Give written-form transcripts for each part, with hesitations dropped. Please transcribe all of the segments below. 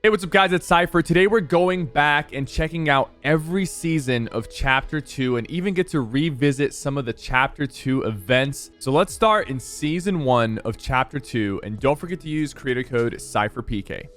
Hey, what's up guys, it's Cypher. Today we're going back and checking out every season of Chapter 2 and even get to revisit some of the Chapter 2 events. So let's start in Season 1 of Chapter 2 and don't forget to use creator code SypherPK.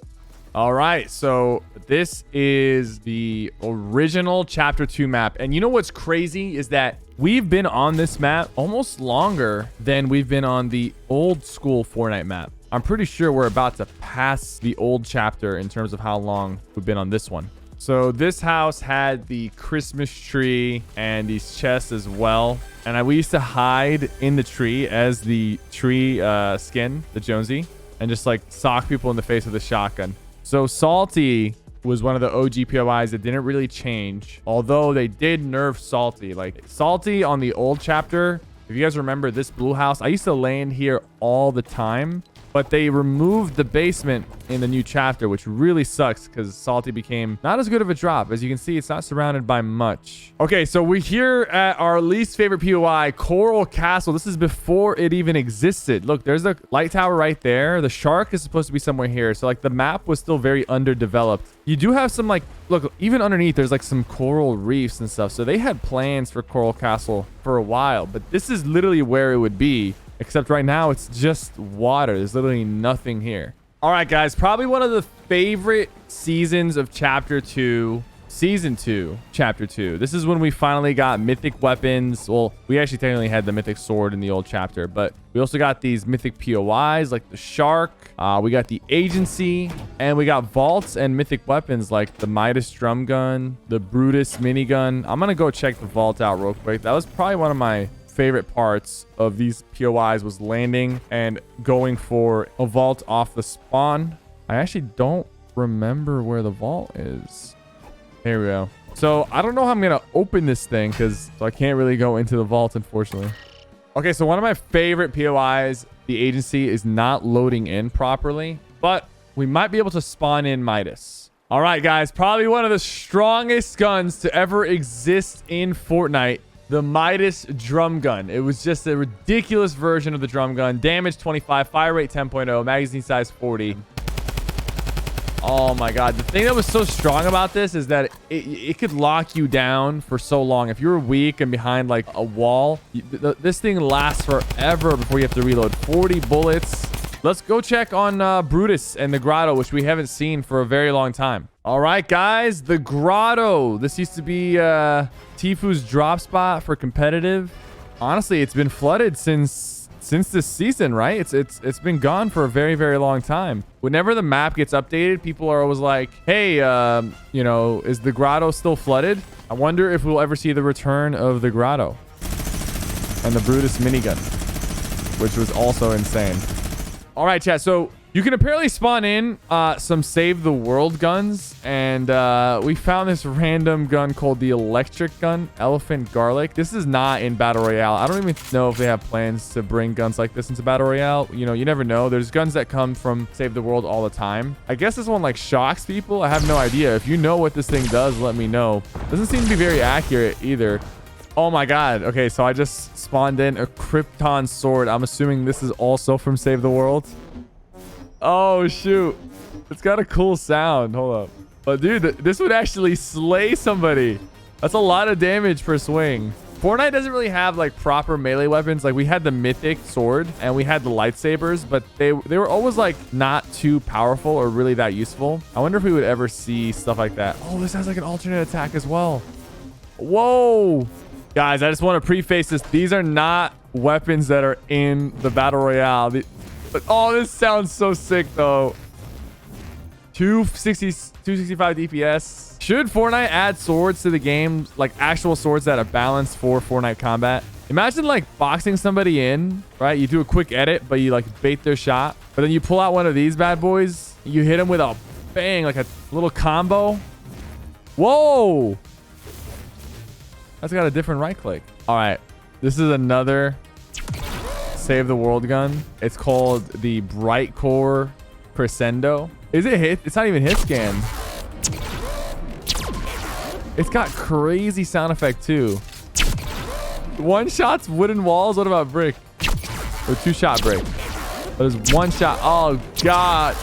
All right, so this is the original Chapter 2 map. And you know what's crazy is that we've been on this map almost longer than we've been on the old school Fortnite map. I'm pretty sure we're about to pass the old chapter in terms of how long we've been on this one. So this house had the Christmas tree and these chests as well. And we used to hide in the tree as the tree skin, the Jonesy, and just like sock people in the face with a shotgun. So Salty was one of the OG POIs that didn't really change, although they did nerf Salty. Like Salty on the old chapter, if you guys remember this blue house, I used to land here all the time. But they removed the basement in the new chapter, which really sucks because Salty became not as good of a drop. As you can see, it's not surrounded by much. Okay, so we're here at our least favorite POI, Coral Castle. This is before it even existed. Look, there's a light tower right there. The shark is supposed to be somewhere here. So like the map was still very underdeveloped. You do have some like, look, even underneath, there's like some coral reefs and stuff. So they had plans for Coral Castle for a while, but this is literally where it would be. Except right now, it's just water. There's literally nothing here. All right, guys. Probably one of the favorite seasons of Chapter 2. Season 2, Chapter 2. This is when we finally got Mythic Weapons. Well, we actually technically had the Mythic Sword in the old chapter. But we also got these Mythic POIs like the Shark. We got the Agency. And we got Vaults and Mythic Weapons like the Midas Drum Gun, the Brutus Minigun. I'm going to go check the Vault out real quick. That was probably one of my favorite parts of these POIs was landing and going for a vault off the spawn. I actually don't remember where the vault is. Here we go. So I don't know how I'm gonna open this thing because I can't really go into the vault, unfortunately. Okay, so one of my favorite POIs, the Agency, is not loading in properly, but we might be able to spawn in Midas. All right, guys, probably one of the strongest guns to ever exist in Fortnite. The Midas drum gun. It was just a ridiculous version of the drum gun. Damage 25, fire rate 10.0, magazine size 40. Oh my god. The thing that was so strong about this is that it could lock you down for so long. If you were weak and behind like a wall, this thing lasts forever before you have to reload. 40 bullets. Let's go check on Brutus and the Grotto, which we haven't seen for a very long time. All right, guys, the Grotto. This used to be Tifu's drop spot for competitive. Honestly, it's been flooded since this season, right? It's been gone for a very, very long time. Whenever the map gets updated, people are always like, hey, you know, is the Grotto still flooded? I wonder if we'll ever see the return of the Grotto and the Brutus minigun, which was also insane. All right, chat. So you can apparently spawn in some save the world guns. And we found this random gun called the electric gun, Elephant Garlic. This is not in Battle Royale. I don't even know if they have plans to bring guns like this into Battle Royale. You know, you never know. There's guns that come from Save the World all the time. I guess this one like shocks people. I have no idea. If you know what this thing does, let me know. Doesn't seem to be very accurate either. Oh my god. Okay, so I just spawned in a Krypton sword. I'm assuming this is also from Save the World. Oh shoot, it's got a cool sound. Hold up. But dude, this would actually slay somebody. That's a lot of damage per swing. Fortnite doesn't really have like proper melee weapons. Like we had the Mythic sword and we had the lightsabers, but they were always like not too powerful or really that useful. I wonder if we would ever see stuff like that. Oh, this has like an alternate attack as well. Whoa. Guys, I just want to preface this. These are not weapons that are in the Battle Royale. But oh, this sounds so sick though. 265 DPS. Should Fortnite add swords to the game, like actual swords that are balanced for Fortnite combat? Imagine like boxing somebody in, right? You do a quick edit, but you like bait their shot. But then you pull out one of these bad boys. You hit them with a bang, like a little combo. Whoa. That's got a different right click. All right. This is another Save the World gun. It's called the Bright Core Crescendo. Is it hit? It's not even hit scan. It's got crazy sound effect too. One shot's wooden walls. What about brick? Or two shot brick. But it's one shot. Oh god.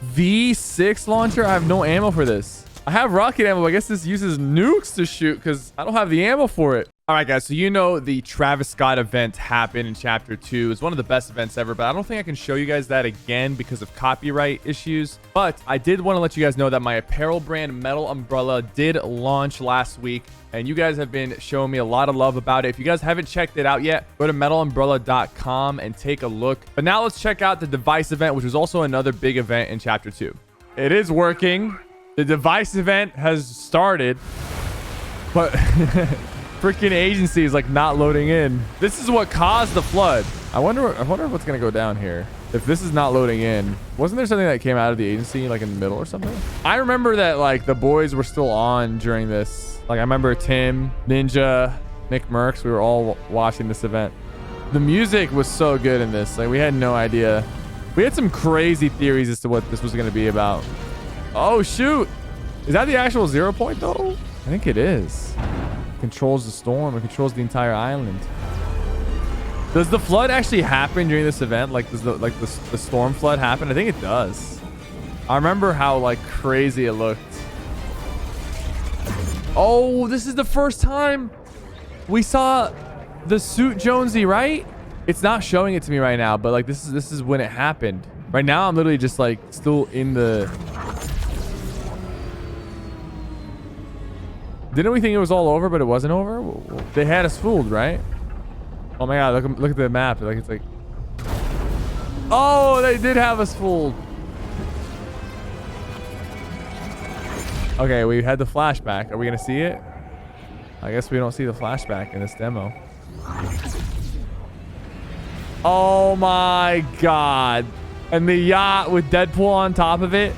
V6 launcher. I have no ammo for this. I have rocket ammo, but I guess this uses nukes to shoot because I don't have the ammo for it. All right, guys. So you know the Travis Scott event happened in Chapter 2. It's one of the best events ever, but I don't think I can show you guys that again because of copyright issues. But I did want to let you guys know that my apparel brand, Metal Umbrella, did launch last week. And you guys have been showing me a lot of love about it. If you guys haven't checked it out yet, go to metalumbrella.com and take a look. But now let's check out the device event, which was also another big event in Chapter 2. It is working. The device event has started, but freaking agency is like not loading in. This is what caused the flood. I wonder what's gonna go down here if this is not loading in. Wasn't there something that came out of the agency like in the middle or something? I remember that like the boys were still on during this. Like I remember Tim, Ninja, Nick Merckx, we were all watching this event. The music was so good in this. Like we had no idea. We had some crazy theories as to what this was gonna be about. Oh shoot, is that the actual 0 point though? I think it is. It controls the storm. It controls the entire island. Does the flood actually happen during this event? Like does the storm flood happen? I think it does. I remember how like crazy it looked. Oh, this is the first time we saw the suit Jonesy, right? It's not showing it to me right now, but like this is when it happened. Right now I'm literally just like still in the... Didn't we think it was all over, but it wasn't over? They had us fooled, right? Oh my god, look at the map. Like it's like... Oh, they did have us fooled. Okay, we had the flashback. Are we gonna see it? I guess we don't see the flashback in this demo. Oh my god. And the yacht with Deadpool on top of it.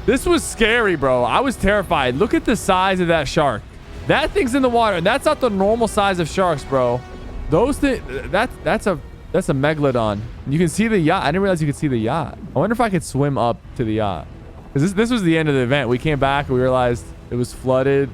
This was scary, bro. I was terrified. Look at the size of that shark. That thing's in the water, and that's not the normal size of sharks, bro. Those things, that's a megalodon. You can see the yacht. I didn't realize you could see the yacht. I wonder if I could swim up to the yacht. Because this was the end of the event. We came back and we realized it was flooded.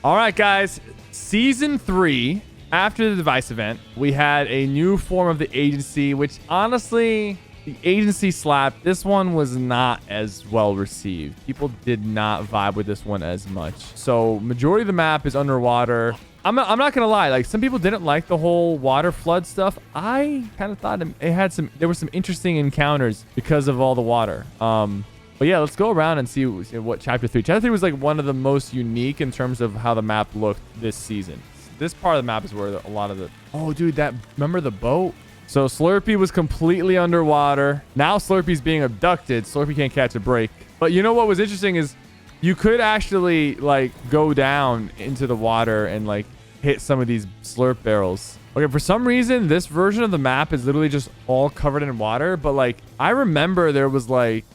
All right, guys. Season 3, after the device event, we had a new form of the agency, which honestly... The agency slap, this one was not as well received. People did not vibe with this one as much. So majority of the map is underwater. I'm not gonna lie, like some people didn't like the whole water flood stuff. I kind of thought it had there were some interesting encounters because of all the water. But yeah, let's go around and see what chapter 3. Chapter 3 was like one of the most unique in terms of how the map looked this season. This part of the map is where a lot of the... Oh dude, remember the boat? So Slurpee was completely underwater. Now Slurpee's being abducted. Slurpee can't catch a break. But you know what was interesting is you could actually like go down into the water and like hit some of these slurp barrels. Okay, for some reason, this version of the map is literally just all covered in water. But like, I remember there was like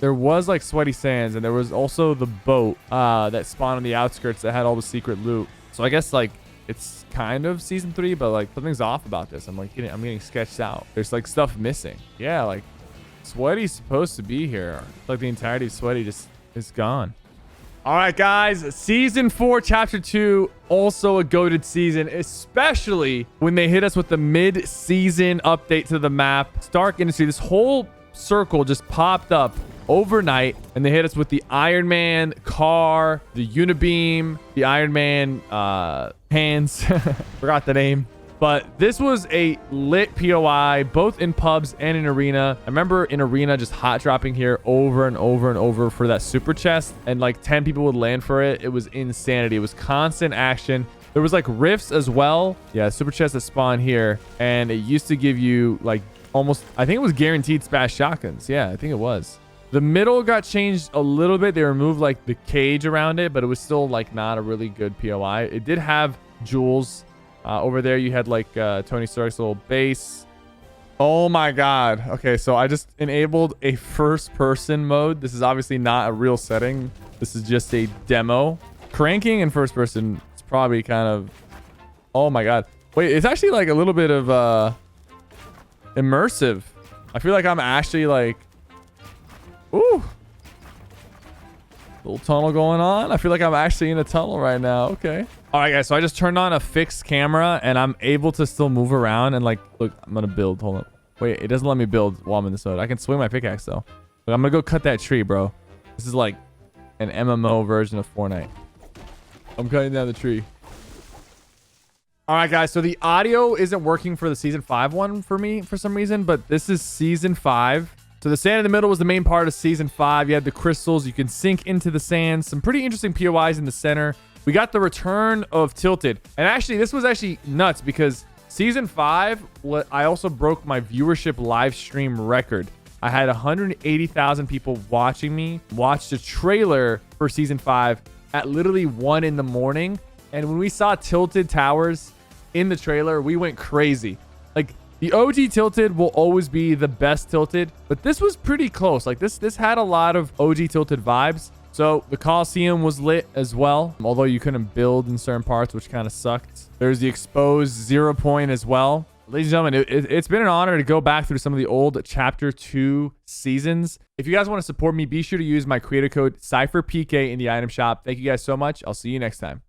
sweaty sands, and there was also the boat that spawned on the outskirts that had all the secret loot. So I guess like it's kind of season 3, but like something's off about this. I'm getting sketched out. There's like stuff missing. Yeah, like Sweaty's supposed to be here. Like the entirety of Sweaty just is gone. All right, guys. Season 4, chapter 2, also a goated season, especially when they hit us with the mid-season update to the map. Stark Industry, this whole circle just popped up overnight, and they hit us with the Iron Man car, the Unibeam, the Iron Man hands. Forgot the name. But this was a lit POI, both in pubs and in arena. I remember in arena just hot dropping here over and over and over for that super chest, and like 10 people would land for it. It was insanity. It was constant action. There was like rifts as well. Yeah, super chest that spawned here, and it used to give you like almost, I think it was guaranteed smash shotguns. Yeah, I think it was. The middle got changed a little bit. They removed like the cage around it, but it was still like not a really good POI. It did have jewels. Over there, you had like Tony Stark's little base. Oh my god. Okay, so I just enabled a first-person mode. This is obviously not a real setting. This is just a demo. Cranking in first-person is probably kind of... Oh my god. Wait, it's actually like a little bit of immersive. I feel like I'm actually like... Ooh. Little tunnel going on. I feel like I'm actually in a tunnel right now. Okay. All right, guys. So I just turned on a fixed camera, and I'm able to still move around. And like, look, I'm gonna build. Hold on. Wait, it doesn't let me build while I'm in this mode. I can swing my pickaxe though. Look, I'm gonna go cut that tree, bro. This is like an MMO version of Fortnite. I'm cutting down the tree. All right, guys. So the audio isn't working for the season 5 one for me for some reason, but this is season 5. So the sand in the middle was the main part of season 5. You had the crystals. You can sink into the sand. Some pretty interesting POIs in the center. We got the return of Tilted. And actually, this was actually nuts because season 5, I also broke my viewership live stream record. I had 180,000 people watching me watch the trailer for season 5 at literally 1 in the morning. And when we saw Tilted Towers in the trailer, we went crazy. Like, the OG Tilted will always be the best Tilted, but this was pretty close. Like, this had a lot of OG Tilted vibes. So the Coliseum was lit as well, although you couldn't build in certain parts, which kind of sucked. There's the exposed 0 point as well. Ladies and gentlemen, it's been an honor to go back through some of the old Chapter 2 seasons. If you guys want to support me, be sure to use my creator code SypherPK in the item shop. Thank you guys so much. I'll see you next time.